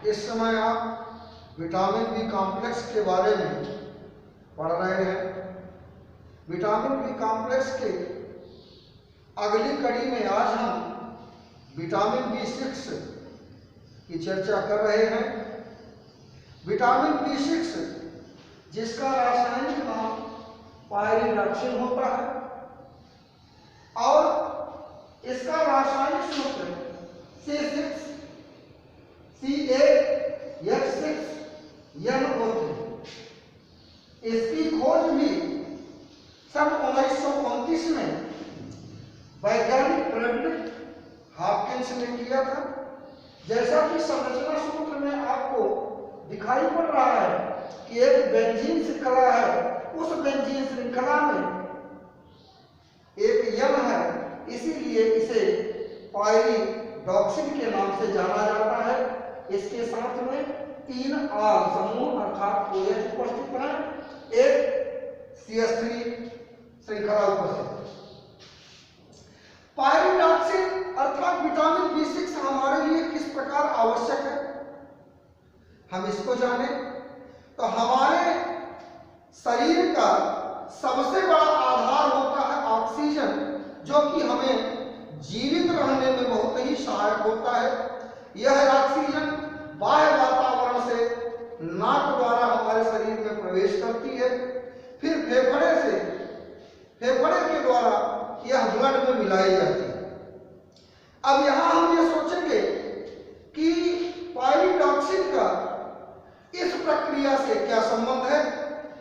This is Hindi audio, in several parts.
इस समय आप विटामिन बी कॉम्प्लेक्स के बारे में पढ़ रहे हैं। विटामिन बी कॉम्प्लेक्स के अगली कड़ी में आज हम विटामिन B6 की चर्चा कर रहे हैं। विटामिन B6 जिसका रासायनिक नाम पायरिडॉक्सिन होता है और इसका रासायनिक सूत्र C6H6N इसकी खोज भी सन 1929 में वैज्ञानिक फ्रेडरिक हॉपकिंस ने किया था। जैसा कि संरचना सूत्र में आपको दिखाई पड़ रहा है कि एक बेंजीन श्रृंखला है, उस बेंजीन श्रृंखला में एक यन है, इसीलिए इसे पायरिडॉक्सिन के नाम से जाना जाता है। इसके साथ में 3 आल समूह अर्थात OH उपस्थित है, एक CH3 श्रृंखला उपस्थित है। पायरिडॉक्सिन अर्थात विटामिन B6 हमारे लिए किस प्रकार आवश्यक है, हम इसको जाने तो हमारे शरीर का सबसे बड़ा आधार होता है ऑक्सीजन, जो कि हमें जीवित रहने में बहुत ही सहायक होता है। यह ऑक्सीजन बाह्य वातावरण से नाक द्वारा हमारे शरीर में प्रवेश करती है, फिर फेफड़े के द्वारा यह ब्लड में मिलाई जाती है। अब यहां हम ये सोचेंगे कि पायरिडॉक्सिन का इस प्रक्रिया से क्या संबंध है।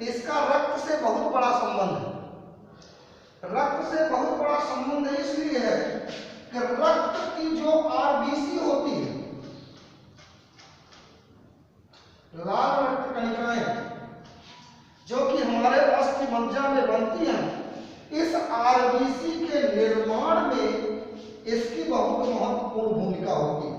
इसका रक्त से बहुत बड़ा संबंध है। रक्त से बहुत बड़ा संबंध इसलिए है कि रक्त की जो RBC होती है, लाल रक्त कणिकाएं, जो कि हमारे अस्थि मज्जा में बनती हैं, इस RBC के निर्माण में इसकी बहुत महत्वपूर्ण भूमिका होती है।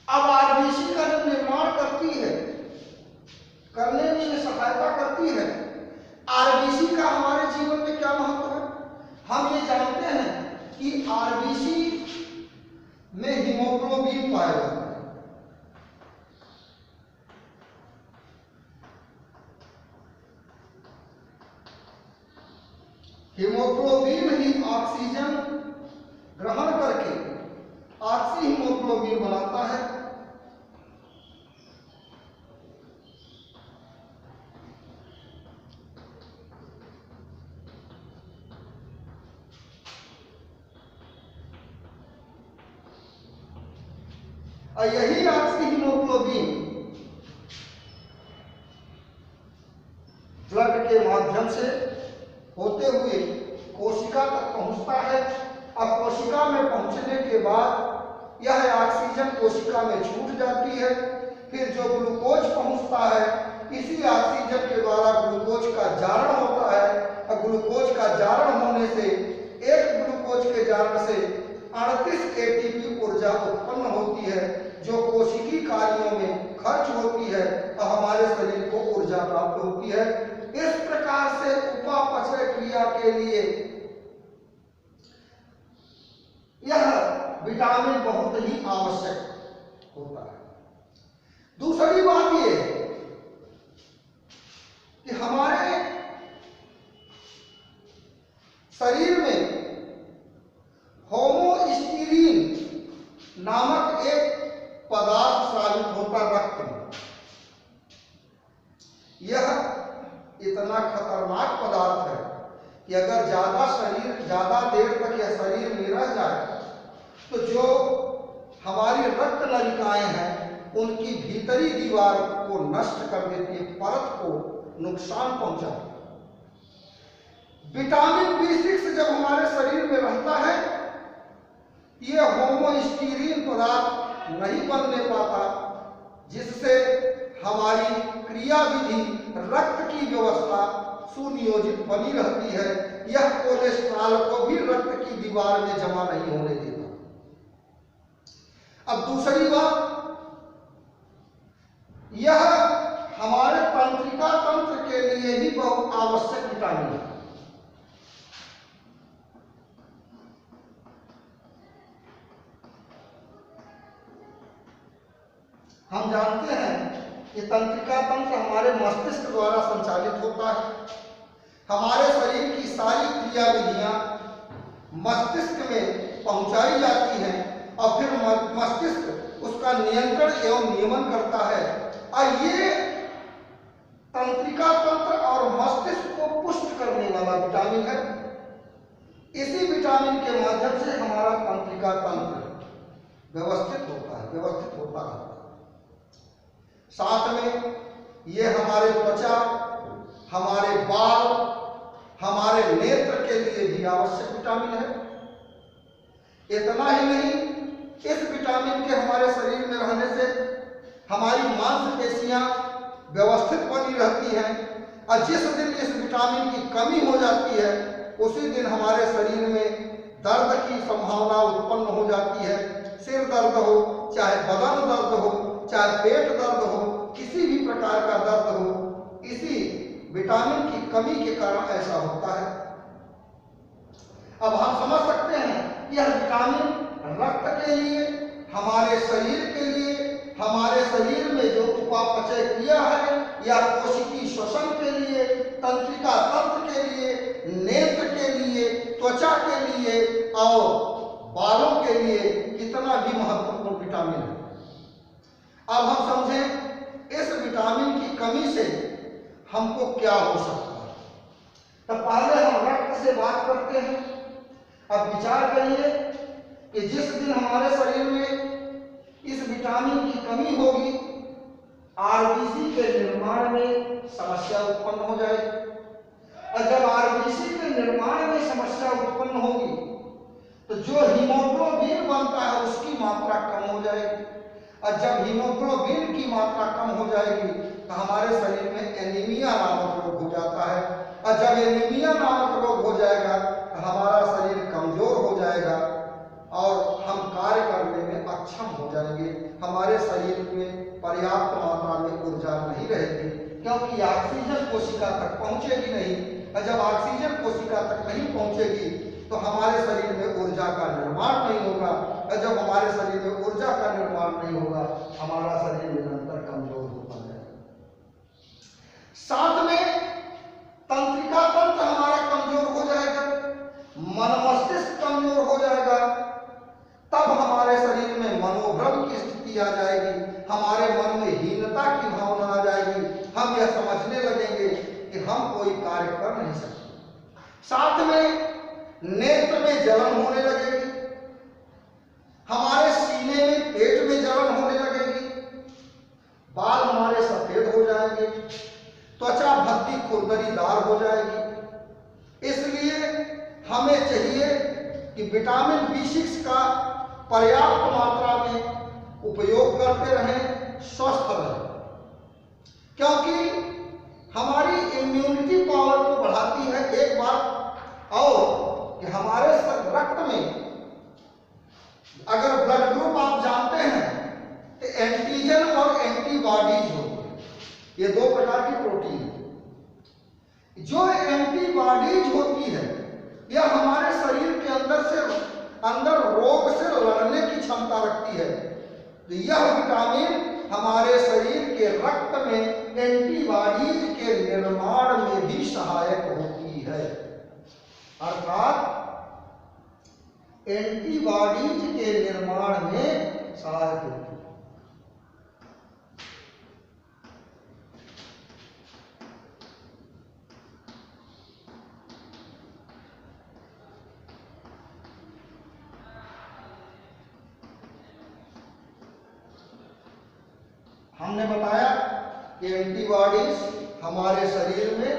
अब RBC का जब निर्माण करने में सहायता करती है, RBC का हमारे जीवन में क्या महत्व है। हम ये जानते हैं कि RBC में हीमोग्लोबिन पाया जाता है। हीमोग्लोबिन ही ऑक्सीजन ग्रहण करके ऑक्सी हीमोग्लोबिन बनाता है। और यही ऑक्सी हीमोग्लोबिन ब्लड के माध्यम से होते हुए कोशिका तक पहुंचता है। अब कोशिका में पहुंचने के बाद यह ऑक्सीजन कोशिका में छूट जाती है, फिर जो ग्लूकोज पहुंचता है, इसी ऑक्सीजन के द्वारा ग्लूकोज का जारण होता है। और ग्लूकोज का जारण होने से एक ग्लूकोज के जारण से 38 ATP ऊर्जा उत्पन्न होती है, जो कोशिकीय कार्यों में खर्च होती है और हमारे शरीर को ऊर्जा प्राप्त होती है। इस प्रकार से उपापचय क्रिया के लिए यह विटामिन बहुत ही आवश्यक होता है। दूसरी बात यह कि हमारे शरीर में होमोस्टीरीन नामक एक पदार्थ स्रावित होता रक्त में। यह इतना खतरनाक पदार्थ है कि अगर ज्यादा देर तक यह शरीर में रह जाए तो जो हमारी रक्त नलिकाएं हैं उनकी भीतरी दीवार को नष्ट कर देती है, परत को नुकसान पहुंचाती है। विटामिन B6 जब हमारे शरीर में रहता है, यह होमोस्टीरीन पदार्थ नहीं बनने पाता, जिससे हमारी क्रियाविधि रक्त की व्यवस्था सुनियोजित बनी रहती है। यह कोलेस्ट्रॉल को भी रक्त की दीवार में जमा नहीं होने देता। अब दूसरी बात, यह हमारे तंत्रिका तंत्र के लिए भी बहुत आवश्यक विटामिन है। हम जानते हैं कि तंत्रिका तंत्र हमारे मस्तिष्क द्वारा संचालित होता है। हमारे शरीर की सारी क्रियाविधियां मस्तिष्क में पहुंचाई जाती हैं और फिर मस्तिष्क उसका नियंत्रण एवं नियमन करता है। और ये तंत्रिका तंत्र और मस्तिष्क को पुष्ट करने वाला विटामिन है। इसी विटामिन के माध्यम से हमारा तंत्रिका तंत्र व्यवस्थित होता है। साथ में ये हमारे त्वचा, हमारे बाल, हमारे नेत्र के लिए भी आवश्यक विटामिन है। इतना ही नहीं, इस विटामिन के हमारे शरीर में रहने से हमारी मांसपेशियां व्यवस्थित बनी रहती हैं और जिस दिन इस विटामिन की कमी हो जाती है उसी दिन हमारे शरीर में दर्द की संभावना उत्पन्न हो जाती है। सिर दर्द हो, चाहे बदन दर्द हो, चाहे पेट दर्द हो, किसी भी प्रकार का दर्द हो, इसी विटामिन की कमी के कारण ऐसा होता है। अब हम समझ सकते हैं यह विटामिन रक्त के लिए, हमारे शरीर के लिए, हमारे शरीर में जो उपापचय क्रिया है या कोशिकीय श्वसन के लिए, तंत्रिका तंत्र के लिए, नेत्र के लिए, त्वचा के लिए और बालों के लिए कितना भी महत्वपूर्ण विटामिन है। अब हम समझें इस विटामिन की कमी से हमको क्या हो सकता है। तो पहले हम रक्त से बात करते हैं। अब विचार करिए कि जिस दिन हमारे शरीर में इस विटामिन की कमी होगी, आरबीसी के निर्माण में समस्या उत्पन्न हो जाएगी। और जब आरबीसी के निर्माण में समस्या उत्पन्न होगी तो जो हीमोग्लोबिन बनता है उसकी मात्रा कम हो जाएगी। और जब हीमोग्लोबिन की मात्रा कम हो जाएगी तो हमारे शरीर में एनीमिया नामक रोग हो जाता है। और जब एनीमिया नामक रोग हो जाएगा तो हमारा शरीर कमजोर हो जाएगा और हम कार्य करने में अक्षम हो जाएंगे। हमारे शरीर में पर्याप्त मात्रा में ऊर्जा नहीं रहेगी क्योंकि ऑक्सीजन कोशिका तक पहुंचेगी नहीं। और जब ऑक्सीजन कोशिका तक नहीं पहुंचेगी तो हमारे शरीर में ऊर्जा का निर्माण नहीं होगा। और जब हमारे शरीर में ऊर्जा का निर्माण नहीं होगा हमारा शरीर निरंतर कमजोर होता जाएगा। साथ में तंत्रिका तंत्र हमारा कमजोर हो जाएगा, मन मस्तिष्क कमजोर हो जाएगा, तब हमारे शरीर में मनोभ्रम की स्थिति आ जाएगी, हमारे मन में हीनता की भावना आ जाएगी। हम यह समझने लगेंगे कि हम कोई कार्य कर नहीं सकते। साथ में नेत्र में जलन होने लगेगी, हमारे सीने में, पेट में जलन होने लगेगी, बाल हमारे सफेद हो जाएंगे, त्वचा भद्दी खुरदरीदार हो जाएगी। इसलिए हमें चाहिए कि विटामिन B6 का पर्याप्त मात्रा में उपयोग करते रहें, स्वस्थ रहें, क्योंकि हमारी इम्यूनिटी पावर को बढ़ाती है। एक बात और कि हमारे रक्त में अगर ब्लड ग्रुप आप जानते हैं तो एंटीजन और एंटीबॉडीज होती है, ये दो प्रकार की प्रोटीन है। जो एंटीबॉडीज होती है यह हमारे शरीर के अंदर रोग से लड़ने की क्षमता रखती है। तो यह विटामिन हमारे शरीर के रक्त में एंटीबॉडीज के निर्माण में भी सहायक होती है। अर्थात एंटीबॉडीज के निर्माण में सहायक होती है। हमने बताया कि एंटीबॉडीज हमारे शरीर में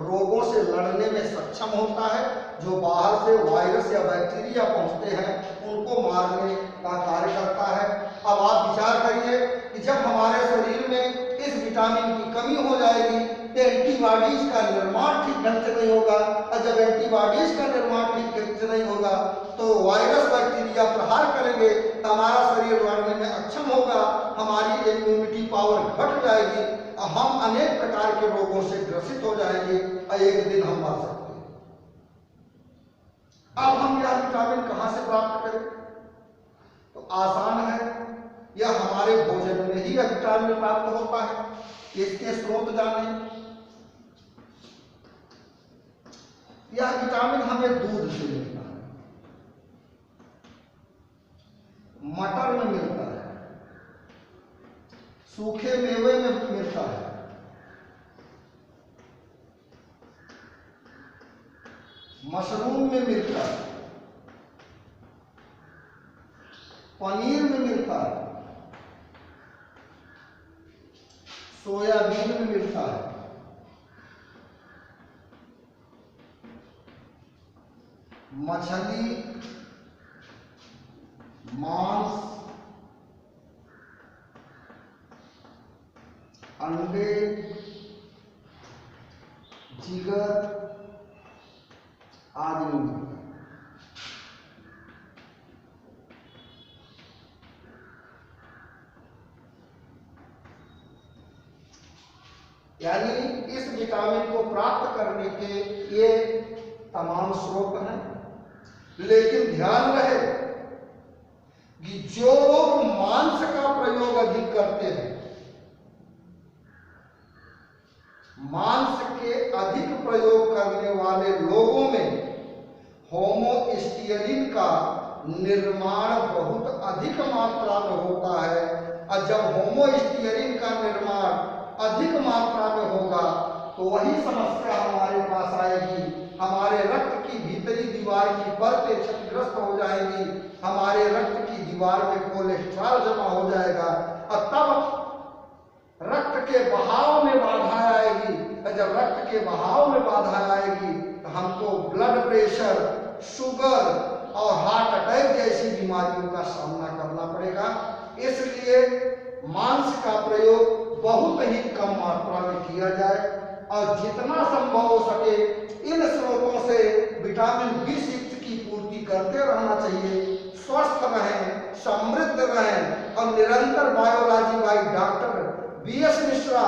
रोगों से लड़ने में सक्षम होता है। जो बाहर से वायरस या बैक्टीरिया पहुंचते हैं उनको मारने का कार्य करता है। अब आप विचार करिए कि जब हमारे शरीर में इस विटामिन की कमी हो जाएगी एंटीबॉडीज का निर्माण ठीक ढंग से नहीं होगा, और जब एंटीबॉडीज का निर्माण ठीक ढंग से नहीं होगा तो वायरस बैक्टीरिया प्रहार करेंगे तो हमारा शरीर लड़ने में अक्षम होगा, हमारी इम्यूनिटी पावर घट जाएगी और हम अनेक प्रकार के रोगों से ग्रसित हो जाएंगे और एक दिन हम मर सकते हैं। अब हम यह विटामिन कहां से प्राप्त करें? तो आसान है, यह हमारे भोजन में ही यह विटामिन प्राप्त होता है। इसके स्रोत जाने, यह विटामिन हमें दूध से मिलता है, मटर में मिलता है, सूखे मेवे में मिलता है, मशरूम में मिलता है, पनीर में मिलता है, सोयाबीन में मिलता है, मछली, मांस, अंडे, जिगर आदि में मिलता है। यानी इस विटामिन को प्राप्त करने के ये तमाम स्रोत हैं, लेकिन ध्यान रहे कि जो लोग मांस का प्रयोग अधिक करते हैं, मांस के अधिक प्रयोग करने वाले लोगों में होमोस्टियरिन का निर्माण बहुत अधिक मात्रा में होता है, और जब होमोस्टियरिन का निर्माण अधिक मात्रा में होगा तो वही समस्या हमारे पास आएगी, हमारे रक्त की भीतरी दीवार की परतें क्षतिग्रस्त हो जाएंगी, हमारे रक्त की दीवार में कोलेस्ट्रॉल जमा हो जाएगा और तब रक्त के बहाव में बाधा आएगी, और जब रक्त के बहाव में बाधा आएगी तो हमको ब्लड प्रेशर, शुगर और हार्ट अटैक जैसी बीमारियों का सामना करना पड़ेगा। इसलिए मांस का प्रयोग बहुत ही कम मात्रा में किया जाए और जितना संभव हो सके इन स्रोतों से विटामिन B6 की पूर्ति करते रहना चाहिए। स्वस्थ रहें, समृद्ध रहें और निरंतर biology by doctor BS Mishra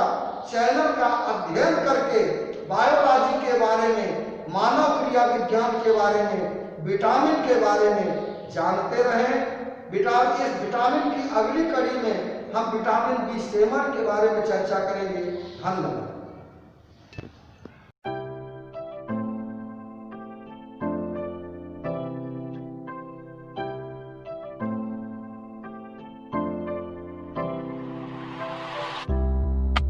channel का अध्ययन करके बायोलॉजी के बारे में, मानव क्रिया विज्ञान के बारे में, विटामिन के बारे में जानते रहें। इस विटामिन की अगली कड़ी में हम विटामिन B7 के बारे में चर्चा करेंगे। धन्यवाद।